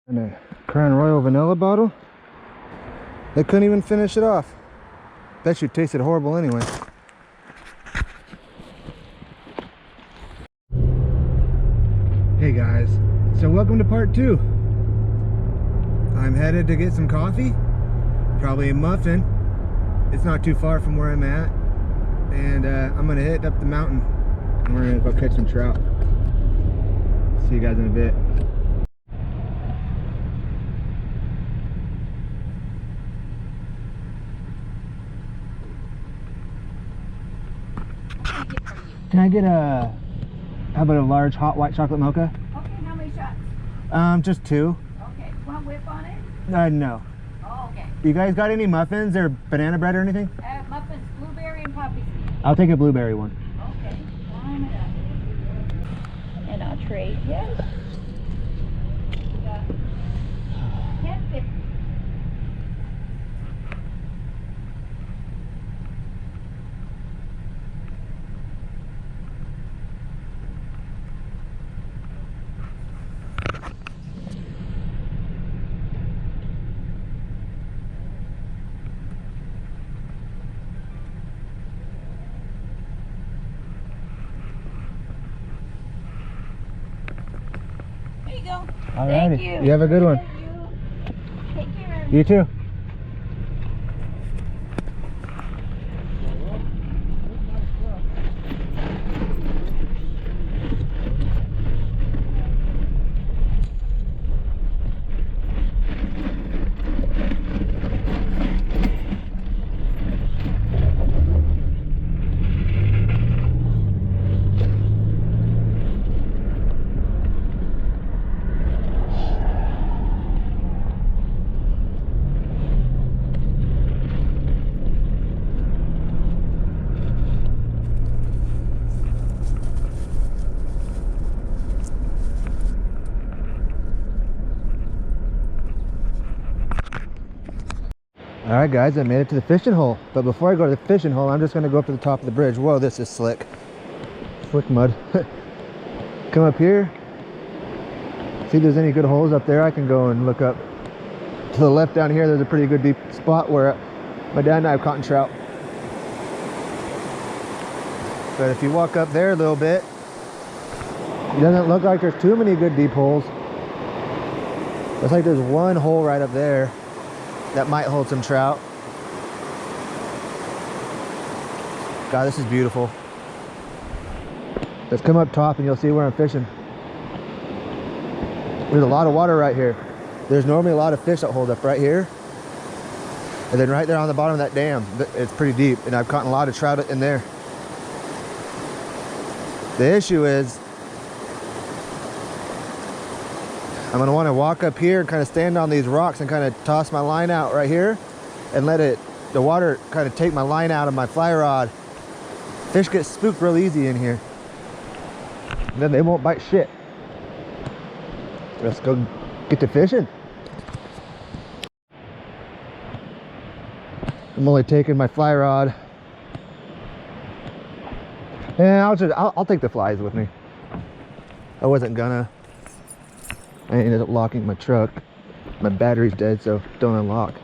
And a Crown Royal vanilla bottle. They couldn't even finish it off. Bet you tasted horrible anyway. Hey guys, so welcome to part 2. I'm headed to get some coffee, probably a muffin. It's not too far from where I'm at, and I'm gonna hit up the mountain and we're gonna go catch some trout. See you guys in a bit. Can I get how about a large hot white chocolate mocha? Okay, how many shots? Just 2. Okay, want whip on it? No. Oh, okay. You guys got any muffins or banana bread or anything? Muffins, blueberry and poppy seed. I'll take a blueberry one. Okay, line it up. And I'll trade, yes. We got 10.50. There you go. Alrighty. Thank you. You have a good one. Take care. You too. Alright guys, I made it to the fishing hole. But before I go to the fishing hole, I'm just going to go up to the top of the bridge. Whoa, this is slick. Slick mud. Come up here. See if there's any good holes up there. I can go and look up. To the left down here, there's a pretty good deep spot where my dad and I have caught trout. But if you walk up there a little bit, it doesn't look like there's too many good deep holes. Looks like there's one hole right up there that might hold some trout. God, this is beautiful. Let's come up top and you'll see where I'm fishing. There's a lot of water right here. There's normally a lot of fish that hold up right here. And then right there on the bottom of that dam, it's pretty deep, and I've caught a lot of trout in there. The issue is, I'm gonna wanna walk up here and kind of stand on these rocks and kind of toss my line out right here and let the water kind of take my line out of my fly rod. Fish get spooked real easy in here. And then they won't bite shit. Let's go get to fishing. I'm only taking my fly rod. And I'll take the flies with me. I wasn't gonna. I ended up locking my truck. My battery's dead, so don't unlock.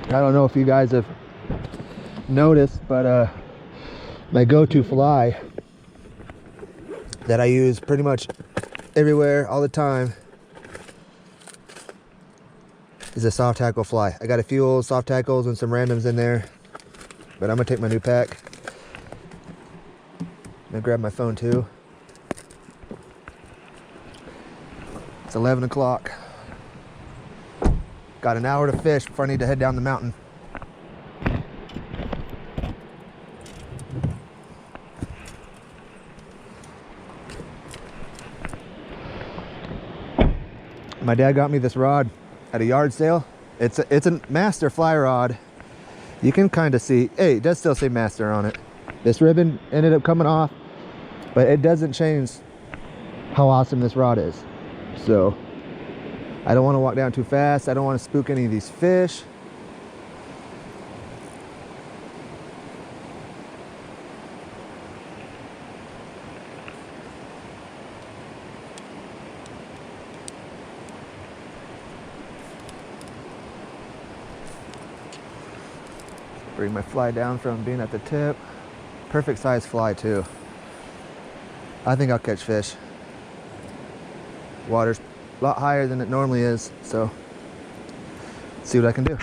I don't know if you guys have noticed, but my go-to fly that I use pretty much everywhere all the time is a soft tackle fly. I got a few old soft tackles and some randoms in there, but I'm gonna take my new pack. I'm gonna grab my phone too. It's 11 o'clock. Got an hour to fish before I need to head down the mountain. My dad got me this rod at a yard sale. It's a master fly rod. You can kind of see, hey, it does still say master on it. This ribbon ended up coming off, but it doesn't change how awesome this rod is. So I don't want to walk down too fast. I don't want to spook any of these fish. Bring my fly down from being at the tip. Perfect size fly too. I think I'll catch fish. Water's a lot higher than it normally is, so see what I can do.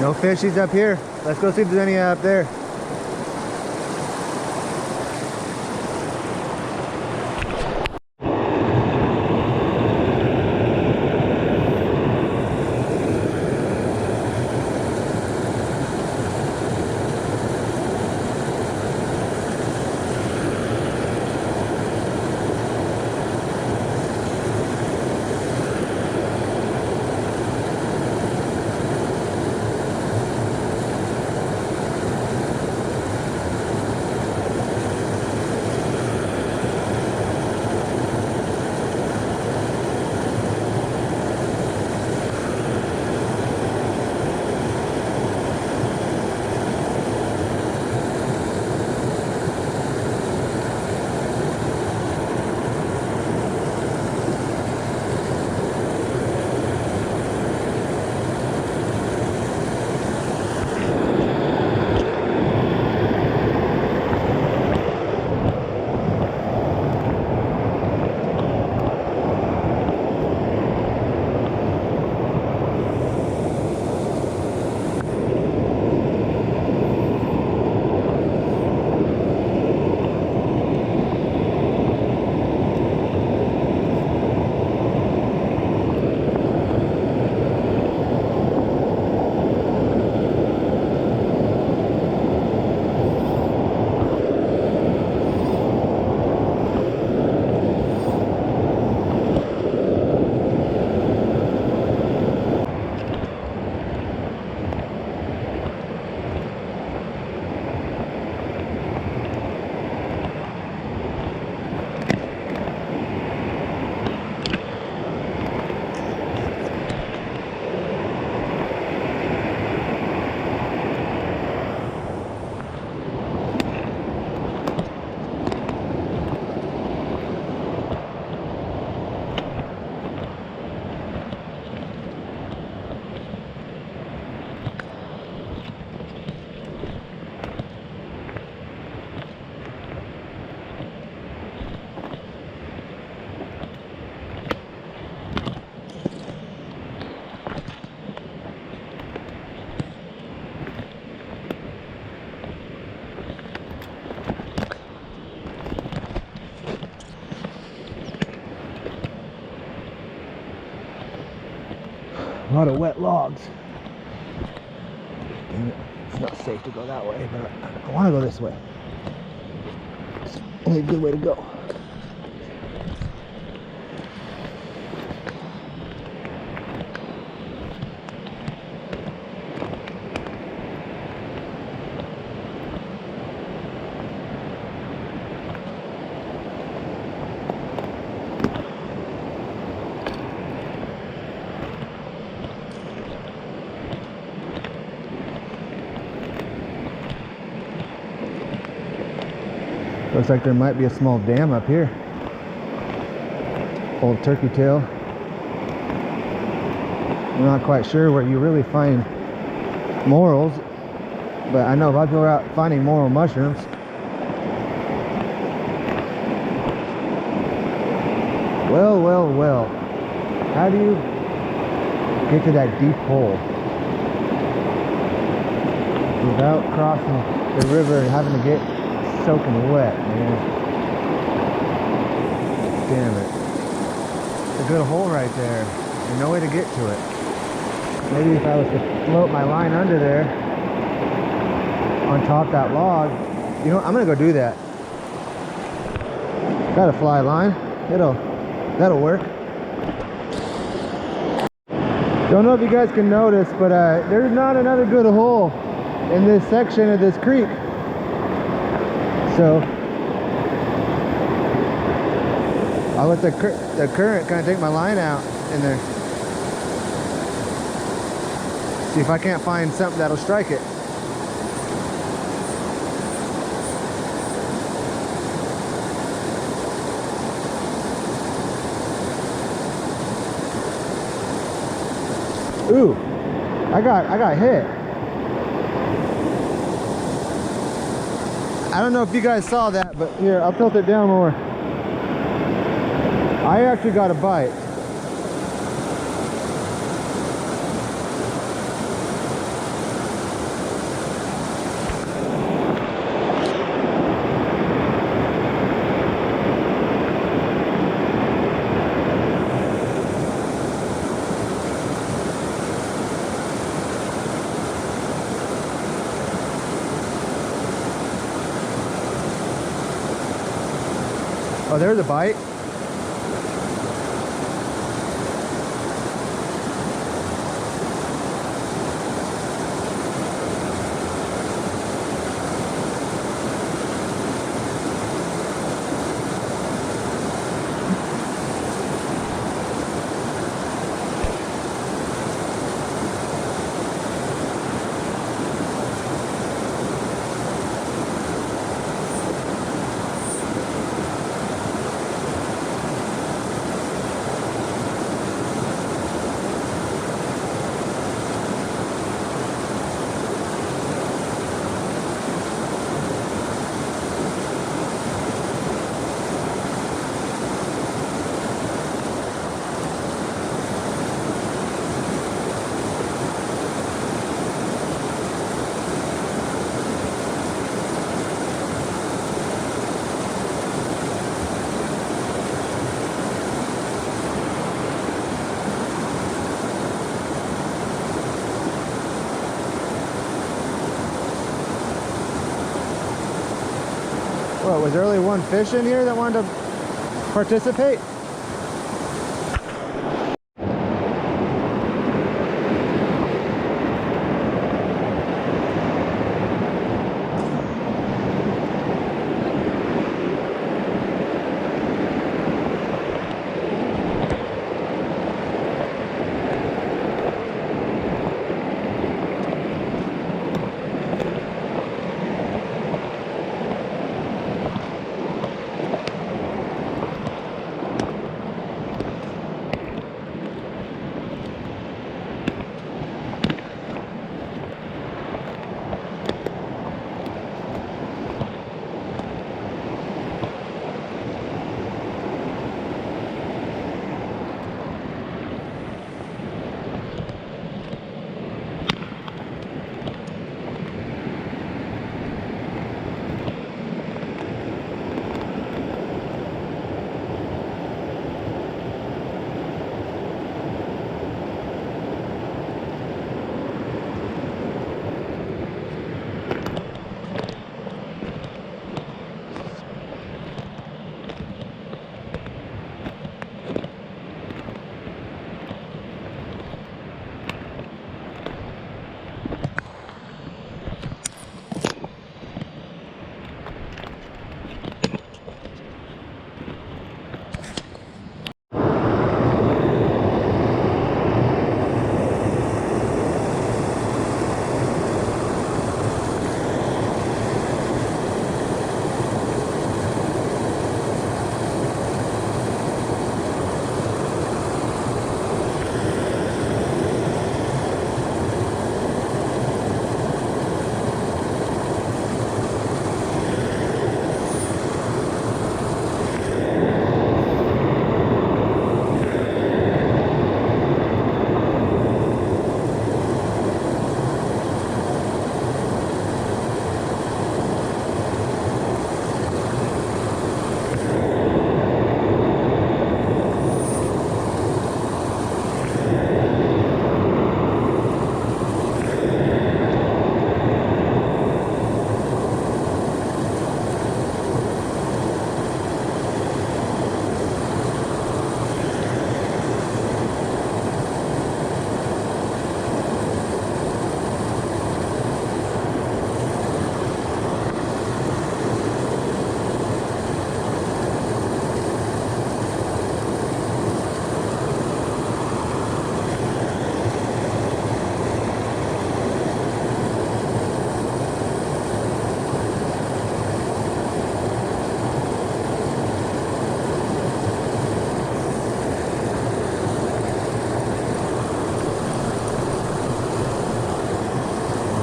No fishies up here. Let's go see if there's any up there. A lot of wet logs. Damn it. It's not safe to go that way, but I want to go this way. It's only a good way to go. Looks like there might be a small dam up here. Old turkey tail. I'm not quite sure where you really find morels, but I know a lot of people are out finding morel mushrooms. Well, well, well. How do you get to that deep hole without crossing the river and having to get soaking wet, man? Damn it. It's a good hole right there. There's no way to get to it. Maybe if I was to float my line under there on top of that log, you know, I'm gonna go do that. Got a fly line. That'll work. Don't know if you guys can notice, but there's not another good hole in this section of this creek. So I'll let the current kind of take my line out in there. See if I can't find something that'll strike it. Ooh, I got hit. I don't know if you guys saw that, but here, I'll tilt it down more. I actually got a bite. Oh, there's a bite. What, was there only one fish in here that wanted to participate?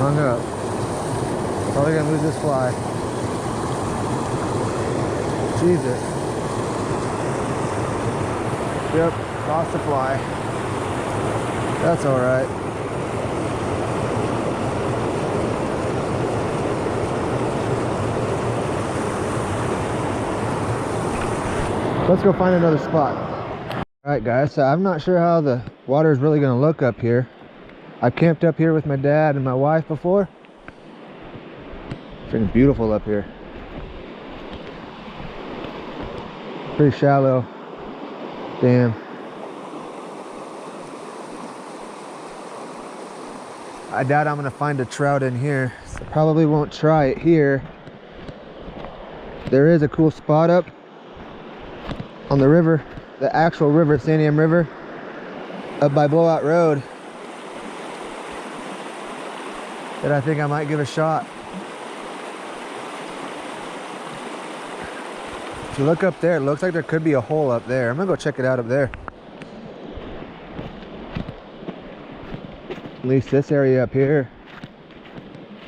Hung up. Probably gonna lose this fly. Jesus. Yep, lost the fly. That's alright. Let's go find another spot. Alright guys, so I'm not sure how the water is really gonna look up here. I camped up here with my dad and my wife before. Freaking beautiful up here. Pretty shallow. Damn. I doubt I'm gonna find a trout in here, so probably won't try it here. There is a cool spot up on the river, the actual river, Santiam River, up by Blowout Road, that I think I might give a shot. If you look up there, it looks like there could be a hole up there. I'm gonna go check it out up there. At least this area up here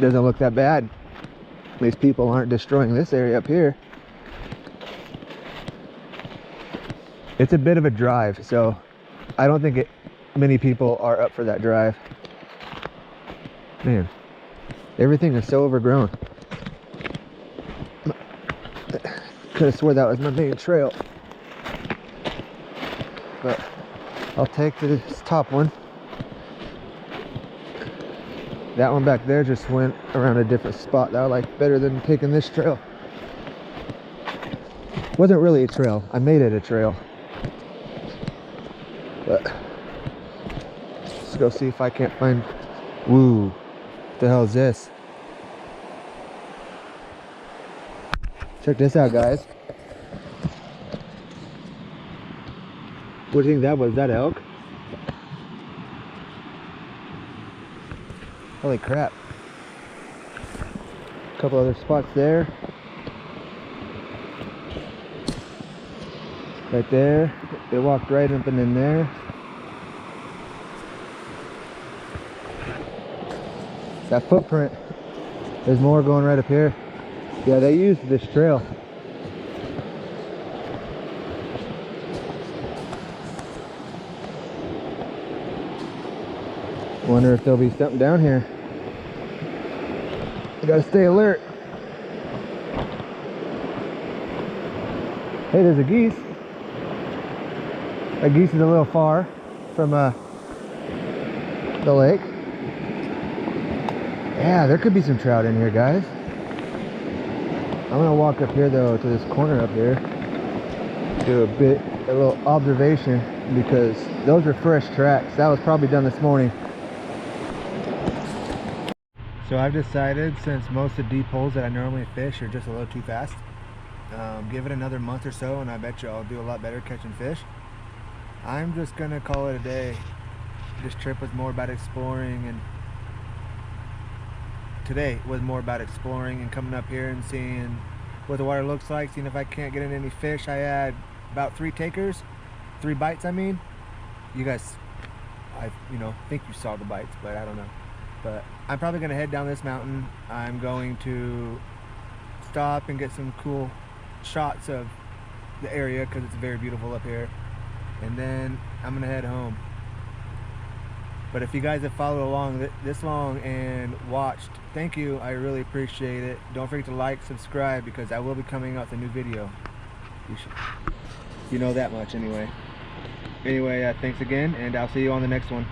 doesn't look that bad. At least people aren't destroying this area up here. It's a bit of a drive, so I don't think many people are up for that drive. Man, everything is so overgrown. Could have swore that was my main trail, but I'll take this top one. That one back there just went around a different spot that I like better than taking this trail. Wasn't really a trail, I made it a trail. But let's go see if I can't find. Woo, what the hell is this? Check this out, guys. What do you think that was? That elk? Holy crap. A couple other spots there. Right there. They walked right up and in there. That footprint. There's more going right up here. Yeah, they used this trail. Wonder if there'll be something down here. You gotta stay alert. Hey, there's a geese. That geese is a little far from the lake. Yeah, there could be some trout in here, guys. I'm gonna walk up here though to this corner up here, do a little observation, because those are fresh tracks. That was probably done this morning. So I've decided, since most of the deep holes that I normally fish are just a little too fast, give it another month or so and I bet you I'll do a lot better catching fish. I'm just gonna call it a day. This trip was more about exploring, and today was more about exploring and coming up here and seeing what the water looks like, seeing if I can't get in any fish. I had about 3 takers, 3 bites I mean. You guys, I think you saw the bites, but I don't know. But I'm probably gonna head down this mountain. I'm going to stop and get some cool shots of the area because it's very beautiful up here. And then I'm gonna head home. But if you guys have followed along this long and watched, thank you. I really appreciate it. Don't forget to like, subscribe, because I will be coming out with a new video. You know that much anyway. Anyway, thanks again, and I'll see you on the next one.